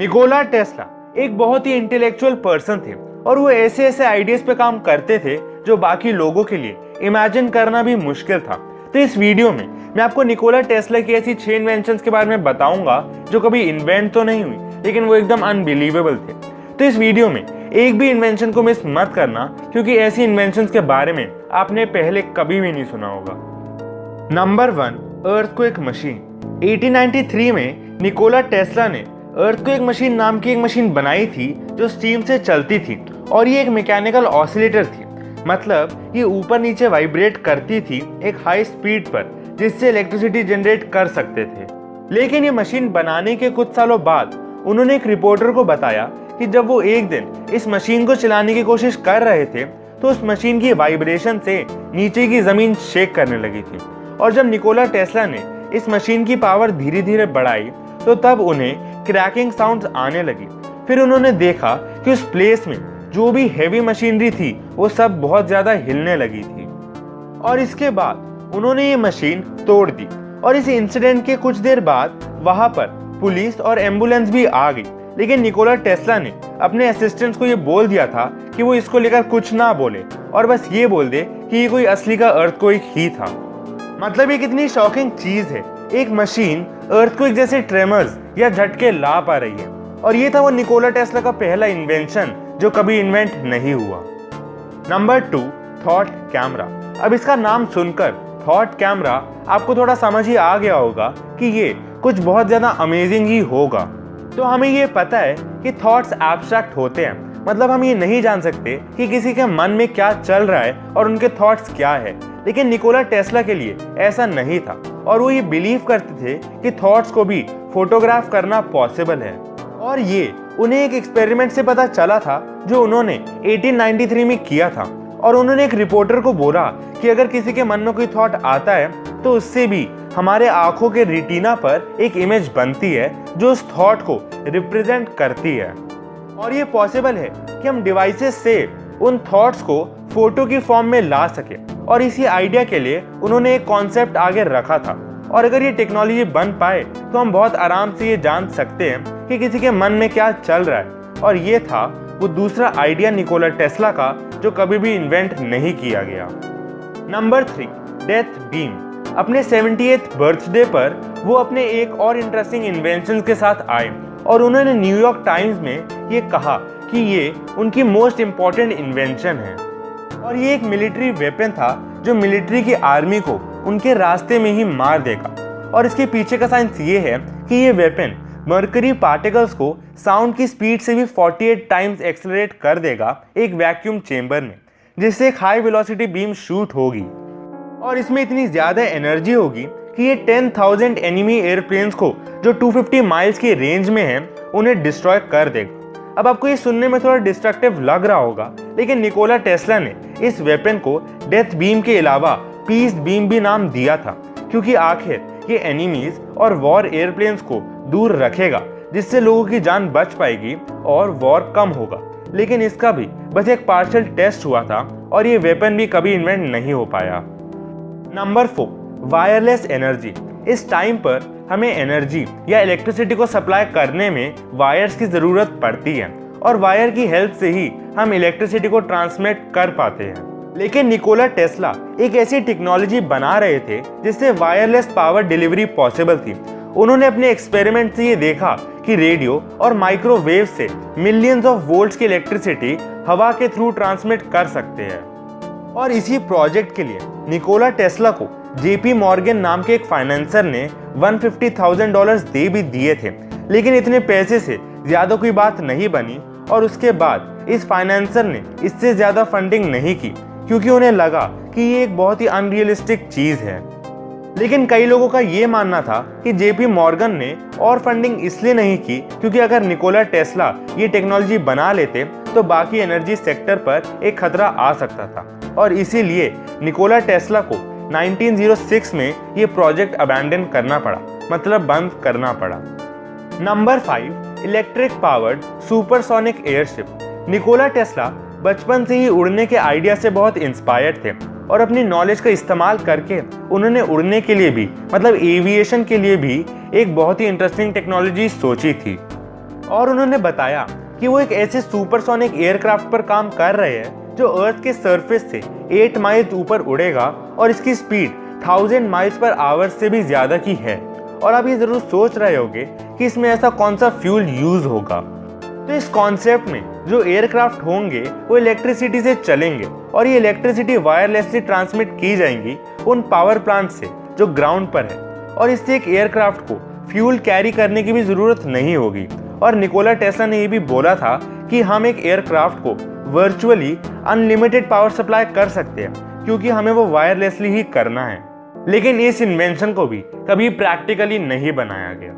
Nikola Tesla एक बहुत ही intellectual person थे और वो ऐसे ऐसे आइडियाज पे काम करते थे जो बाकी लोगों के लिए इमेजिन करना भी मुश्किल था। तो इस वीडियो में मैं आपको निकोला टेस्ला की ऐसी 6 इन्वेंशंस के बारे में बताऊंगा जो कभी इन्वेंट तो नहीं हुई लेकिन वो एकदम अनबिलीवेबल थे। तो इस वीडियो में एक भी इन्वेंशन को मिस मत करना क्योंकि ऐसी इन्वेंशंस के बारे में आपने पहले कभी भी नहीं सुना होगा। Number 1, earthquake machine. 1893 में निकोला टेस्ला ने अर्थक्वेक मशीन नाम की एक मशीन बनाई थी जो स्टीम से चलती थी और ये एक मैकेनिकल ऑसिलेटर थी, मतलब ये ऊपर नीचे वाइब्रेट करती थी एक हाई स्पीड पर जिससे इलेक्ट्रिसिटी जनरेट कर सकते थे। लेकिन ये मशीन बनाने के कुछ सालों बाद उन्होंने एक रिपोर्टर को बताया कि जब वो एक दिन इस मशीन को चलाने की कोशिश कर रहे थे तो उस मशीन की वाइब्रेशन से नीचे की जमीन शेक करने लगी थी। और जब निकोला टेस्ला ने इस मशीन की पावर धीरे धीरे बढ़ाई तो तब उन्हें क्रैकिंग साउंड्स आने लगी। फिर उन्होंने देखा कि उस प्लेस में जो भी हैवी मशीनरी थी वो सब बहुत ज्यादा हिलने लगी थी और इसके बाद उन्होंने ये मशीन तोड़ दी। और इस इंसिडेंट के कुछ देर बाद वहां पर पुलिस और एम्बुलेंस भी आ गई, लेकिन निकोला टेस्ला ने अपने असिस्टेंट्स को ये बोल दिया था कि वो इसको लेकर कुछ ना बोले और बस ये बोल दे कि ये कोई असली का अर्थक्वेक ही था। मतलब ये कितनी शॉकिंग चीज है, एक मशीन अर्थक्वेक जैसे ट्रेमर्स या झटके ला पा रही है। और ये था वो निकोला टेस्ला का पहला इन्वेंशन जो कभी इन्वेंट नहीं हुआ। Number 2, thought camera. अब इसका नाम सुनकर थॉट कैमरा आपको थोड़ा समझ ही आ गया होगा कि ये कुछ बहुत ज्यादा अमेजिंग ही होगा। तो हमें ये पता है कि थॉट्स एब्स्ट्रैक्ट होते हैं, मतलब हम ये नहीं जान सकते कि किसी के मन में क्या चल रहा है और उनके थॉट्स क्या है। लेकिन निकोला टेस्ला के लिए ऐसा नहीं था और वो ये बिलीव करते थे कि थॉट्स को भी फोटोग्राफ करना पॉसिबल है। और ये उन्हें एक एक्सपेरिमेंट से पता चला था जो उन्होंने 1893 में किया था। और उन्होंने एक रिपोर्टर को बोला कि अगर किसी के मन में कोई थॉट आता है तो उससे भी हमारे आंखों के रेटिना पर एक इमेज बनती है जो उस थॉट को रिप्रेजेंट करती है। और ये पॉसिबल है कि हम डिवाइसेस से उन थॉट्स को फोटो की फॉर्म में ला सके। और इसी आइडिया के लिए उन्होंने एक कॉन्सेप्ट आगे रखा था। और अगर ये टेक्नोलॉजी बन पाए तो हम बहुत आराम से ये जान सकते हैं कि किसी के मन में क्या चल रहा है। और ये था वो दूसरा आइडिया निकोला टेस्ला का जो कभी भी इन्वेंट नहीं किया गया। Number 3, death beam. अपने 70th बर्थडे पर वो अपने एक और इंटरेस्टिंग इन्वेंशन के साथ आए और उन्होंने न्यूयॉर्क टाइम्स में ये कहा कि ये उनकी मोस्ट इम्पॉर्टेंट इन्वेंशन है। और ये एक मिलिट्री वेपन था जो मिलिट्री की आर्मी को उनके रास्ते में ही मार देगा। और इसके पीछे का साइंस ये है कि ये वेपन मर्करी पार्टिकल्स को साउंड की स्पीड से भी 48 टाइम्स एक्सेलरेट कर देगा एक वैक्यूम चेंबर में, जिससे एक हाई वेलोसिटी बीम शूट होगी। और इसमें इतनी ज्यादा एनर्जी होगी कि ये 10,000 एनिमी एयरप्लेन्स को जो 250 माइल्स की रेंज में है उन्हें डिस्ट्रॉय कर देगा। अब आपको ये सुनने में थोड़ा डिस्ट्रक्टिव लग रहा होगा, लेकिन निकोला टेस्ला ने इस वेपन को डेथ बीम के अलावा पीस बीम भी नाम दिया था, क्योंकि आखिर ये एनिमीज और वॉर एयरप्लेन्स को दूर रखेगा जिससे लोगों की जान बच पाएगी और वॉर कम होगा। लेकिन इसका भी बस एक पार्शियल टेस्ट हुआ था और ये वेपन भी कभी इन्वेंट नहीं हो पाया। Number 4, wireless energy. इस टाइम पर हमें एनर्जी या इलेक्ट्रिसिटी को सप्लाई करने में वायर्स की जरूरत पड़ती है और वायर की हेल्प से ही हम इलेक्ट्रिसिटी को ट्रांसमिट कर पाते हैं। लेकिन निकोला टेस्ला एक ऐसी टेक्नोलॉजी बना रहे थे जिससे वायरलेस पावर डिलीवरी पॉसिबल थी। उन्होंने अपने एक्सपेरिमेंट से ये देखा कि रेडियो और माइक्रोवेव से मिलियंस ऑफ वोल्ट्स की इलेक्ट्रिसिटी हवा के थ्रू ट्रांसमिट कर सकते हैं। और इसी प्रोजेक्ट के लिए निकोला टेस्ला को जेपी मॉर्गन नाम के एक फाइनेंसर ने $150,000 दे भी दिए थे। लेकिन इतने पैसे से ज्यादा कोई बात नहीं बनी और उसके बाद इस फाइनेंसर ने इससे ज्यादा फंडिंग नहीं की क्योंकि उन्हें लगा कि ये एक बहुत ही अनरियलिस्टिक चीज है। लेकिन कई लोगों का ये मानना था कि जेपी मॉर्गन ने और फंडिंग इसलिए नहीं की क्योंकि अगर निकोला टेस्ला ये टेक्नोलॉजी बना लेते तो बाकी एनर्जी सेक्टर पर एक खतरा आ सकता था। और इसीलिए निकोला टेस्ला को 1906 में ये प्रोजेक्ट अबैंडन करना पड़ा, मतलब बंद करना पड़ा। Number 5, electric powered supersonic airship. Nikola Tesla बचपन से ही उड़ने के आइडिया से बहुत इंस्पायर्ड थे और अपनी नॉलेज का इस्तेमाल करके उन्होंने उड़ने के लिए भी, मतलब एविएशन के लिए भी एक बहुत ही इंटरेस्टिंग टेक्नोलॉजी सोची थी। और उन्होंने बताया कि वो एक ऐसे सुपरसोनिक एयरक्राफ्ट पर काम कर रहे हैं जो अर्थ के सरफेस से 8 माइल्स ऊपर उड़ेगा और इसकी स्पीड 1000 माइल्स पर आवर से भी ज्यादा की है। और आप ये जरूर सोच रहे होंगे कि इसमें ऐसा कौन सा फ्यूल यूज होगा। तो इस कॉन्सेप्ट में जो एयरक्राफ्ट होंगे वो इलेक्ट्रिसिटी से चलेंगे और ये इलेक्ट्रिसिटी वायरलेसली ट्रांसमिट की जाएंगी उन पावर प्लांट से जो ग्राउंड पर है, और इससे एक एयरक्राफ्ट को फ्यूल कैरी करने की भी जरूरत नहीं होगी। और निकोला टेस्ला ने ये भी बोला था कि हम एक एयरक्राफ्ट को वर्चुअली अनलिमिटेड पावर सप्लाई कर सकते हैं क्योंकि हमें वो वायरलेसली ही करना है। लेकिन इस इन्वेंशन को भी कभी प्रैक्टिकली नहीं बनाया गया।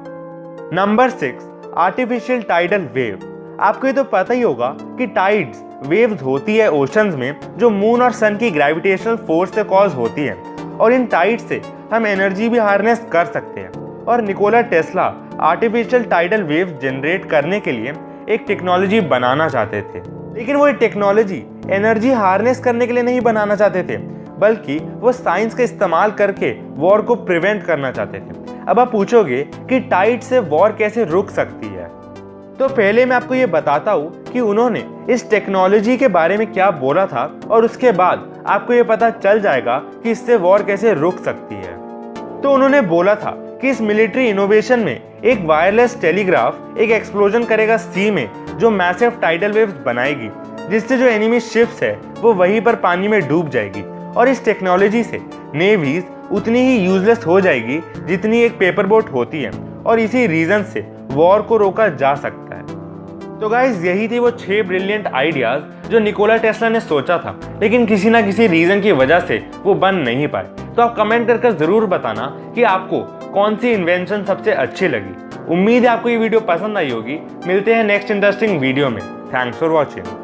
Number 6, artificial tidal wave. आपको ये तो पता ही होगा कि टाइड्स वेव्स होती है ओशंस में जो मून और सन की ग्रेविटेशनल फोर्स से कॉज होती है, और इन टाइड्स से हम एनर्जी भी हार्नेस कर सकते हैं। और Nikola Tesla artificial tidal wave generate करने के लिए एक टेक्नोलॉजी बनाना चाहते थे, लेकिन वो टेक्नोलॉजी एनर्जी हार्नेस करने के लिए नहीं बनाना चाहते थे, बल्कि वो साइंस का इस्तेमाल करके वॉर को प्रिवेंट करना चाहते थे। अब आप पूछोगे कि टाइड से वॉर कैसे रुक सकती है, तो पहले मैं आपको ये बताता हूँ कि उन्होंने इस टेक्नोलॉजी के बारे में क्या बोला था, और उसके बाद आपको ये पता चल जाएगा कि इससे वॉर कैसे रुक सकती है। तो उन्होंने बोला था कि इस मिलिट्री इनोवेशन में एक वायरलेस टेलीग्राफ एक एक्सप्लोजन करेगा सी में जो मैसिव टाइडल वेव्स बनाएगी, जिससे जो एनिमी शिप्स है वो वहीं पर पानी में डूब जाएगी। और इस टेक्नोलॉजी से नेवीज उतनी ही यूजलेस हो जाएगी जितनी एक पेपर बोट होती है, और इसी रीजन से वॉर को रोका जा सकता है। तो गाइज यही थी वो 6 ब्रिलियंट आइडियाज जो निकोला टेस्ला ने सोचा था, लेकिन किसी ना किसी रीजन की वजह से वो बन नहीं पाए। तो आप कमेंट करके जरूर बताना कि आपको कौन सी इन्वेंशन सबसे अच्छी लगी। उम्मीद है आपको ये वीडियो पसंद आई होगी। मिलते हैं नेक्स्ट इंटरेस्टिंग वीडियो में। Thanks for watching.